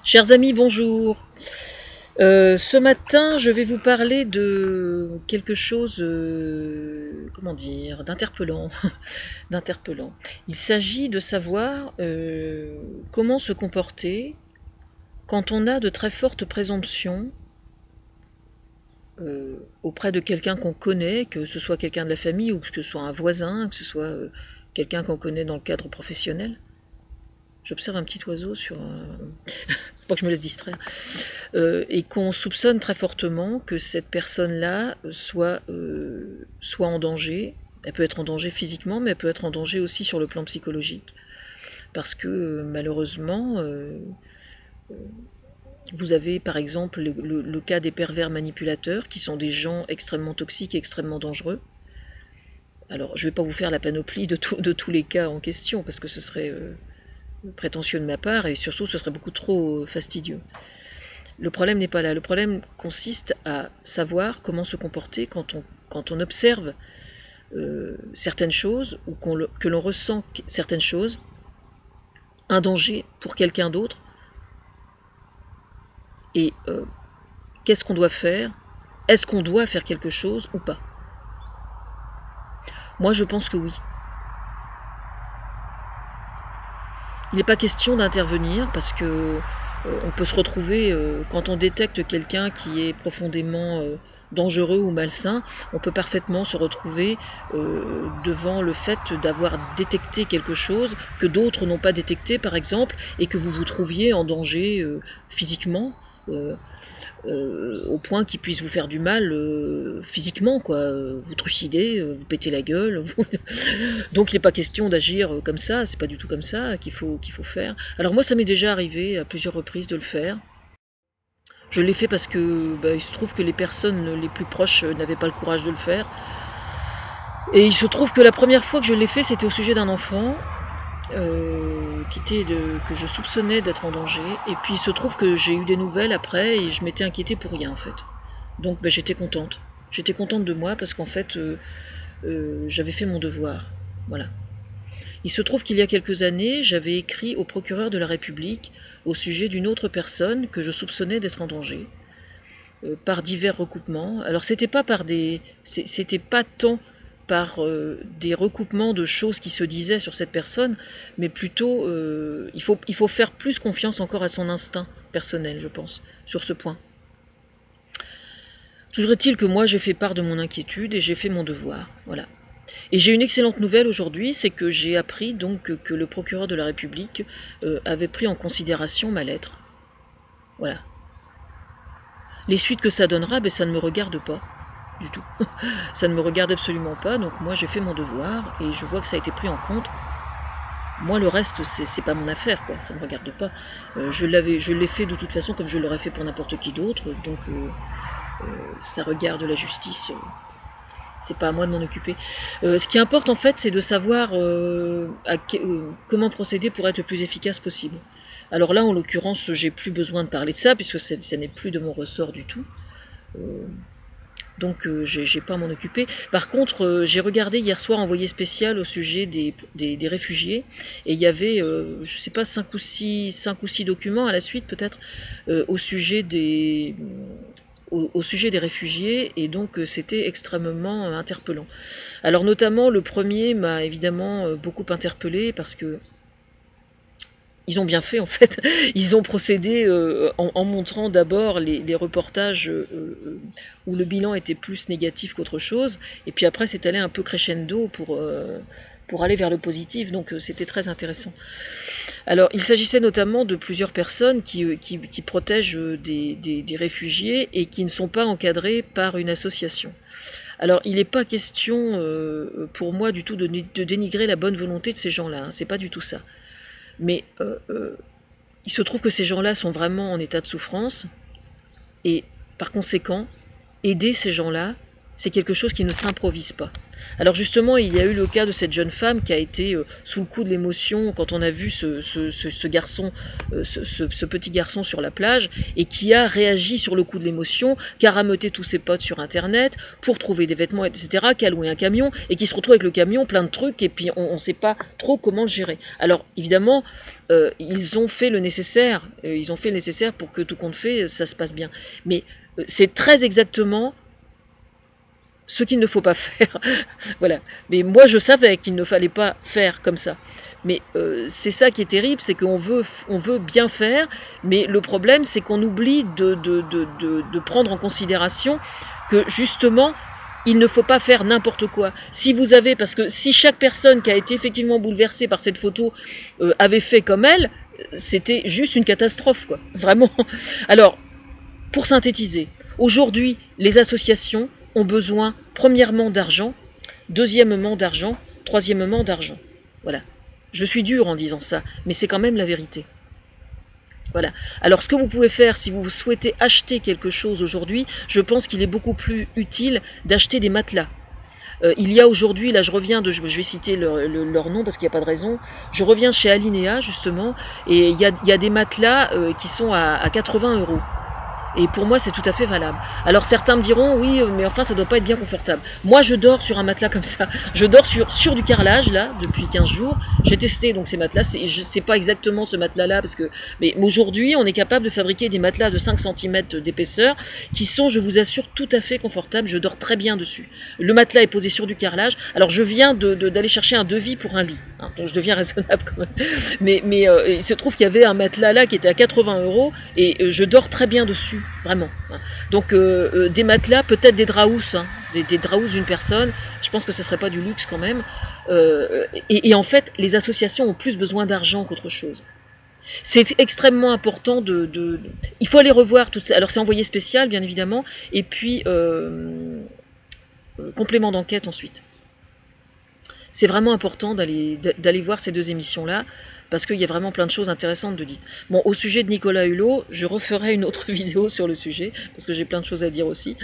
Chers amis, bonjour. Ce matin, je vais vous parler de quelque chose, comment dire, d'interpellant. d'interpellant. Il s'agit de savoir comment se comporter quand on a de très fortes présomptions auprès de quelqu'un qu'on connaît, que ce soit quelqu'un de la famille ou que ce soit un voisin, que ce soit quelqu'un qu'on connaît dans le cadre professionnel. J'observe un petit oiseau sur pas que je me laisse distraire, et qu'on soupçonne très fortement que cette personne-là soit en danger. Elle peut être en danger physiquement, mais elle peut être en danger aussi sur le plan psychologique. Parce que malheureusement, vous avez par exemple le cas des pervers manipulateurs, qui sont des gens extrêmement toxiques et extrêmement dangereux. Alors, je ne vais pas vous faire la panoplie de tous les cas en question, parce que ce serait prétentieux de ma part, et surtout ce serait beaucoup trop fastidieux. Le problème n'est pas là. Le problème consiste à savoir comment se comporter quand on observe certaines choses, ou que l'on ressent certaines choses, un danger pour quelqu'un d'autre, et qu'est-ce qu'on doit faire? Est-ce qu'on doit faire quelque chose ou pas? Moi, je pense que oui. Il n'est pas question d'intervenir, parce que on peut se retrouver, quand on détecte quelqu'un qui est profondément dangereux ou malsain, on peut parfaitement se retrouver devant le fait d'avoir détecté quelque chose que d'autres n'ont pas détecté, par exemple, et que vous vous trouviez en danger physiquement, au point qu'il puisse vous faire du mal physiquement, quoi. Vous trucider, vous péter la gueule. Donc il n'est pas question d'agir comme ça, c'est pas du tout comme ça qu'il faut faire. Alors moi, ça m'est déjà arrivé à plusieurs reprises de le faire. Je l'ai fait parce que il se trouve que les personnes les plus proches n'avaient pas le courage de le faire. Et il se trouve que la première fois que je l'ai fait, c'était au sujet d'un enfant que je soupçonnais d'être en danger. Et puis il se trouve que j'ai eu des nouvelles après et je m'étais inquiétée pour rien, en fait. Donc j'étais contente. J'étais contente de moi parce qu'en fait j'avais fait mon devoir. Voilà. Il se trouve qu'il y a quelques années, j'avais écrit au procureur de la République au sujet d'une autre personne que je soupçonnais d'être en danger, par divers recoupements. Alors c'était pas tant par des recoupements de choses qui se disaient sur cette personne, mais plutôt il faut faire plus confiance encore à son instinct personnel, je pense, sur ce point. Toujours est-il que moi j'ai fait part de mon inquiétude et j'ai fait mon devoir, voilà. Et j'ai une excellente nouvelle aujourd'hui, c'est que j'ai appris donc que le procureur de la République avait pris en considération ma lettre. Voilà. Les suites que ça donnera, ça ne me regarde pas du tout. Ça ne me regarde absolument pas, donc moi j'ai fait mon devoir et je vois que ça a été pris en compte. Moi le reste c'est pas mon affaire, quoi, ça ne me regarde pas. Je l'ai fait de toute façon comme je l'aurais fait pour n'importe qui d'autre, donc ça regarde la justice. C'est pas à moi de m'en occuper. Ce qui importe en fait, c'est de savoir comment procéder pour être le plus efficace possible. Alors là, en l'occurrence, j'ai plus besoin de parler de ça, puisque ça n'est plus de mon ressort du tout. Donc j'ai pas à m'en occuper. Par contre, j'ai regardé hier soir Envoyé spécial au sujet des réfugiés, et il y avait, je sais pas, 5 ou 6 documents à la suite peut-être, au sujet des réfugiés, et donc c'était extrêmement interpellant. Alors notamment le premier m'a évidemment beaucoup interpellé parce que ils ont bien fait en fait. Ils ont procédé en montrant d'abord les reportages où le bilan était plus négatif qu'autre chose, et puis après c'est allé un peu crescendo pour aller vers le positif, donc c'était très intéressant. Alors, il s'agissait notamment de plusieurs personnes qui protègent des réfugiés et qui ne sont pas encadrées par une association. Alors, il n'est pas question pour moi du tout de dénigrer la bonne volonté de ces gens-là, hein, c'est pas du tout ça. Mais il se trouve que ces gens-là sont vraiment en état de souffrance, et par conséquent, aider ces gens-là, c'est quelque chose qui ne s'improvise pas. Alors justement, il y a eu le cas de cette jeune femme qui a été sous le coup de l'émotion quand on a vu ce garçon, ce petit garçon sur la plage, et qui a réagi sur le coup de l'émotion, qui a rameuté tous ses potes sur Internet pour trouver des vêtements, etc., qui a loué un camion, et qui se retrouve avec le camion plein de trucs, et puis on ne sait pas trop comment le gérer. Alors évidemment, ils ont fait le nécessaire, pour que tout compte fait, ça se passe bien. Mais c'est très exactement ce qu'il ne faut pas faire. Voilà. Mais moi, je savais qu'il ne fallait pas faire comme ça. Mais c'est ça qui est terrible, c'est qu'on veut bien faire, mais le problème, c'est qu'on oublie de prendre en considération que, justement, il ne faut pas faire n'importe quoi. Si vous avez, parce que si chaque personne qui a été effectivement bouleversée par cette photo avait fait comme elle, c'était juste une catastrophe, quoi. Vraiment. Alors, pour synthétiser, aujourd'hui, les associations ont besoin, premièrement, d'argent, deuxièmement, d'argent, troisièmement, d'argent. Voilà. Je suis dure en disant ça, mais c'est quand même la vérité. Voilà. Alors, ce que vous pouvez faire, si vous souhaitez acheter quelque chose aujourd'hui, je pense qu'il est beaucoup plus utile d'acheter des matelas. Il y a aujourd'hui, là je vais citer leur nom parce qu'il n'y a pas de raison, je reviens chez Alinéa justement, et il y a des matelas qui sont à 80 €. Et pour moi, c'est tout à fait valable. Alors certains me diront, oui, mais enfin, ça doit pas être bien confortable. Moi, je dors sur un matelas comme ça. Je dors sur du carrelage, là, depuis 15 jours. J'ai testé donc ces matelas. Je sais pas exactement ce matelas-là, mais aujourd'hui, on est capable de fabriquer des matelas de 5 cm d'épaisseur qui sont, je vous assure, tout à fait confortables. Je dors très bien dessus. Le matelas est posé sur du carrelage. Alors, je viens d'aller chercher un devis pour un lit. Hein, donc, je deviens raisonnable quand même. Mais il se trouve qu'il y avait un matelas là qui était à 80 € et je dors très bien dessus. Vraiment. Donc des matelas, peut-être des draous, hein, des draous d'une personne, je pense que ce ne serait pas du luxe quand même. Et en fait, les associations ont plus besoin d'argent qu'autre chose. C'est extrêmement important il faut aller revoir toutes. Alors c'est envoyé spécial, bien évidemment, et puis complément d'enquête ensuite. C'est vraiment important d'aller voir ces deux émissions-là, parce qu'il y a vraiment plein de choses intéressantes de dites. Bon, au sujet de Nicolas Hulot, je referai une autre vidéo sur le sujet, parce que j'ai plein de choses à dire aussi.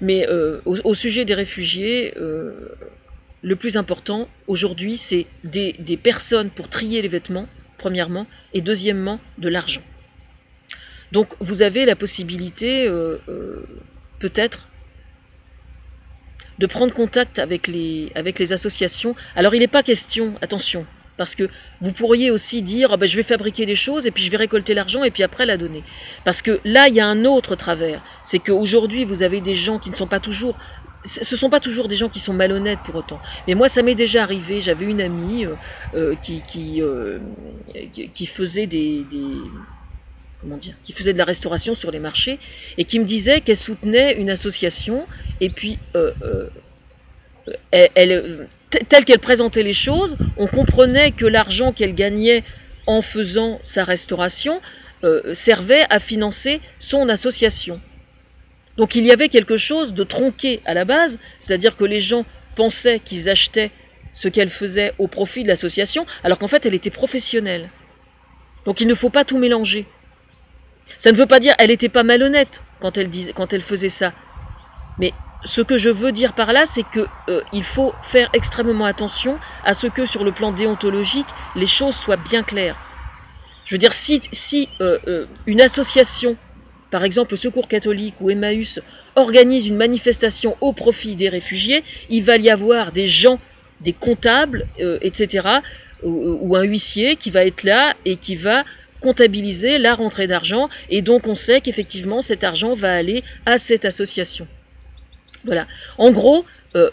Mais au sujet des réfugiés, le plus important aujourd'hui, c'est des personnes pour trier les vêtements, premièrement, et deuxièmement, de l'argent. Donc vous avez la possibilité, peut-être, de prendre contact avec les associations. Alors il n'est pas question, attention, parce que vous pourriez aussi dire oh ben, je vais fabriquer des choses et puis je vais récolter l'argent et puis après la donner. Parce que là, il y a un autre travers. C'est qu'aujourd'hui, vous avez des gens qui ne sont pas toujours... Ce ne sont pas toujours des gens qui sont malhonnêtes pour autant. Mais moi, ça m'est déjà arrivé. J'avais une amie qui faisait qui faisait de la restauration sur les marchés et qui me disait qu'elle soutenait une association et puis telle qu'elle présentait les choses, on comprenait que l'argent qu'elle gagnait en faisant sa restauration servait à financer son association. Donc il y avait quelque chose de tronqué à la base, c'est-à-dire que les gens pensaient qu'ils achetaient ce qu'elle faisait au profit de l'association, alors qu'en fait elle était professionnelle. Donc il ne faut pas tout mélanger. Ça ne veut pas dire qu'elle n'était pas malhonnête quand elle faisait ça. Mais ce que je veux dire par là, c'est qu'il faut faire extrêmement attention à ce que sur le plan déontologique, les choses soient bien claires. Je veux dire, si une association, par exemple le Secours catholique ou Emmaüs, organise une manifestation au profit des réfugiés, il va y avoir des gens, des comptables, etc., ou un huissier qui va être là et qui va comptabiliser la rentrée d'argent, et donc on sait qu'effectivement cet argent va aller à cette association. Voilà. En gros,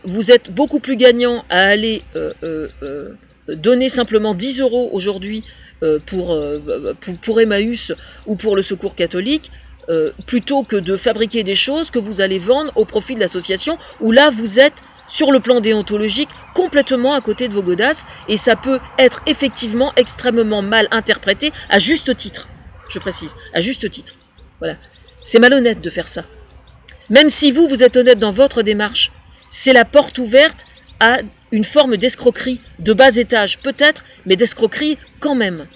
vous êtes beaucoup plus gagnant à aller donner simplement 10 € aujourd'hui pour Emmaüs ou pour le Secours catholique, plutôt que de fabriquer des choses que vous allez vendre au profit de l'association, où là vous êtes sur le plan déontologique complètement à côté de vos godasses, et ça peut être effectivement extrêmement mal interprété, à juste titre, je précise, à juste titre. Voilà. C'est malhonnête de faire ça. Même si vous êtes honnête dans votre démarche, c'est la porte ouverte à une forme d'escroquerie, de bas étage peut-être, mais d'escroquerie quand même.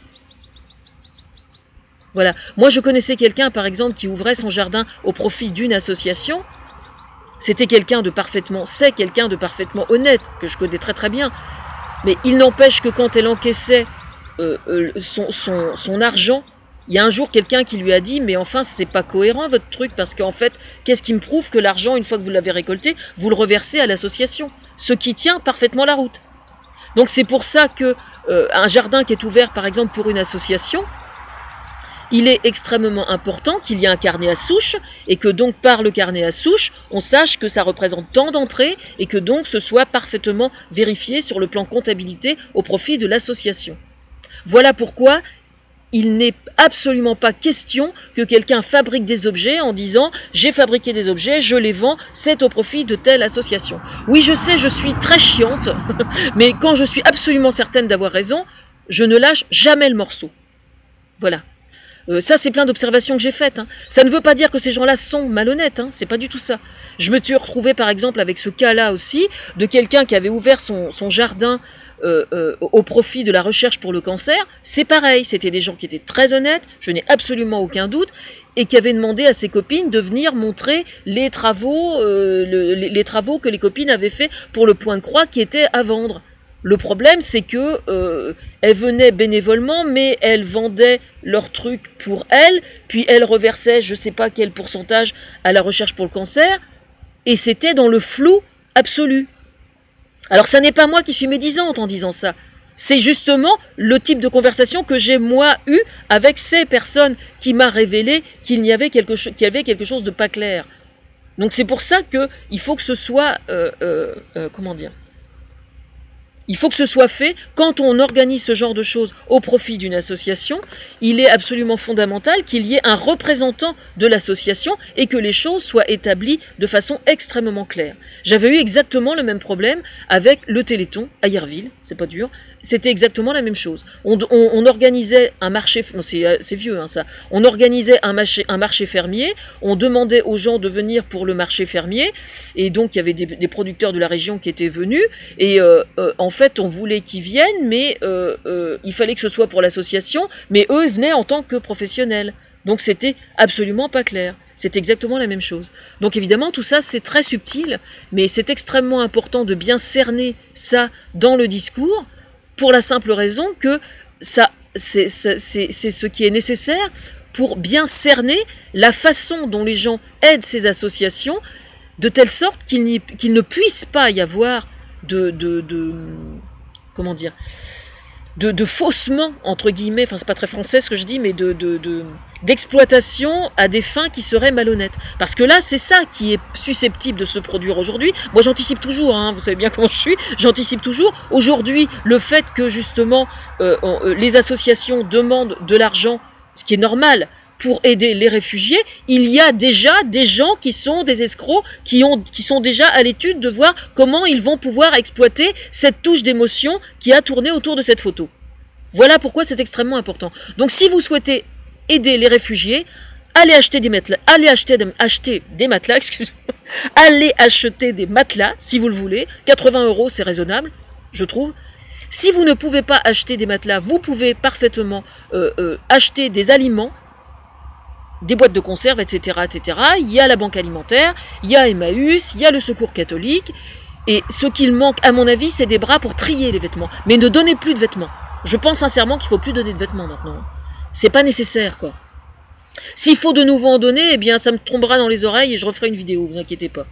Voilà. Moi je connaissais quelqu'un par exemple qui ouvrait son jardin au profit d'une association, C'était quelqu'un de parfaitement, c'est quelqu'un de parfaitement honnête, que je connais très très bien. Mais il n'empêche que quand elle encaissait son argent, il y a un jour quelqu'un qui lui a dit « Mais enfin, c'est pas cohérent votre truc, parce qu'en fait, qu'est-ce qui me prouve que l'argent, une fois que vous l'avez récolté, vous le reversez à l'association, ce qui tient parfaitement la route ?» Donc c'est pour ça que un jardin qui est ouvert, par exemple, pour une association, il est extrêmement important qu'il y ait un carnet à souche et que donc par le carnet à souche, on sache que ça représente tant d'entrées et que donc ce soit parfaitement vérifié sur le plan comptabilité au profit de l'association. Voilà pourquoi il n'est absolument pas question que quelqu'un fabrique des objets en disant « j'ai fabriqué des objets, je les vends, c'est au profit de telle association ». Oui, je sais, je suis très chiante, mais quand je suis absolument certaine d'avoir raison, je ne lâche jamais le morceau. Voilà. Ça, c'est plein d'observations que j'ai faites. Hein. Ça ne veut pas dire que ces gens-là sont malhonnêtes, hein. C'est pas du tout ça. Je me suis retrouvée, par exemple, avec ce cas-là aussi, de quelqu'un qui avait ouvert son jardin au profit de la recherche pour le cancer. C'est pareil, c'était des gens qui étaient très honnêtes, je n'ai absolument aucun doute, et qui avaient demandé à ses copines de venir montrer les travaux, les travaux que les copines avaient fait pour le point de croix qui était à vendre. Le problème, c'est que elles venaient bénévolement, mais elles vendaient leurs trucs pour elles, puis elles reversaient je ne sais pas quel pourcentage à la recherche pour le cancer, et c'était dans le flou absolu. Alors ça n'est pas moi qui suis médisante en disant ça, c'est justement le type de conversation que j'ai moi eu avec ces personnes qui m'a révélé qu'il y avait quelque chose de pas clair. Donc c'est pour ça qu'il faut que ce soit, comment dire, il faut que ce soit fait, quand on organise ce genre de choses au profit d'une association, il est absolument fondamental qu'il y ait un représentant de l'association et que les choses soient établies de façon extrêmement claire. J'avais eu exactement le même problème avec le Téléthon à Yerville, c'est pas dur, c'était exactement la même chose. On organisait un marché, c'est vieux hein, ça, on organisait un marché fermier, on demandait aux gens de venir pour le marché fermier, et donc il y avait des producteurs de la région qui étaient venus, et en fait on voulait qu'ils viennent, mais il fallait que ce soit pour l'association, mais eux ils venaient en tant que professionnels. Donc c'était absolument pas clair. C'est exactement la même chose. Donc évidemment tout ça c'est très subtil, mais c'est extrêmement important de bien cerner ça dans le discours, pour la simple raison que c'est ce qui est nécessaire pour bien cerner la façon dont les gens aident ces associations, de telle sorte qu'il ne puisse pas y avoir comment dire, de faussement, entre guillemets, enfin c'est pas très français ce que je dis, mais d'exploitation à des fins qui seraient malhonnêtes. Parce que là, c'est ça qui est susceptible de se produire aujourd'hui. Moi j'anticipe toujours, hein, vous savez bien comment je suis, j'anticipe toujours. Aujourd'hui, le fait que justement les associations demandent de l'argent, ce qui est normal, pour aider les réfugiés, il y a déjà des gens qui sont des escrocs, qui sont déjà à l'étude de voir comment ils vont pouvoir exploiter cette touche d'émotion qui a tourné autour de cette photo. Voilà pourquoi c'est extrêmement important. Donc si vous souhaitez aider les réfugiés, allez acheter des matelas, allez acheter des matelas, excusez-moi, allez acheter des matelas si vous le voulez, 80 € c'est raisonnable, je trouve. Si vous ne pouvez pas acheter des matelas, vous pouvez parfaitement acheter des aliments, des boîtes de conserve, etc., etc. Il y a la banque alimentaire, il y a Emmaüs, il y a le secours catholique. Et ce qu'il manque, à mon avis, c'est des bras pour trier les vêtements. Mais ne donnez plus de vêtements. Je pense sincèrement qu'il ne faut plus donner de vêtements maintenant. C'est pas nécessaire, quoi. S'il faut de nouveau en donner, eh bien, ça me tombera dans les oreilles et je referai une vidéo, vous inquiétez pas.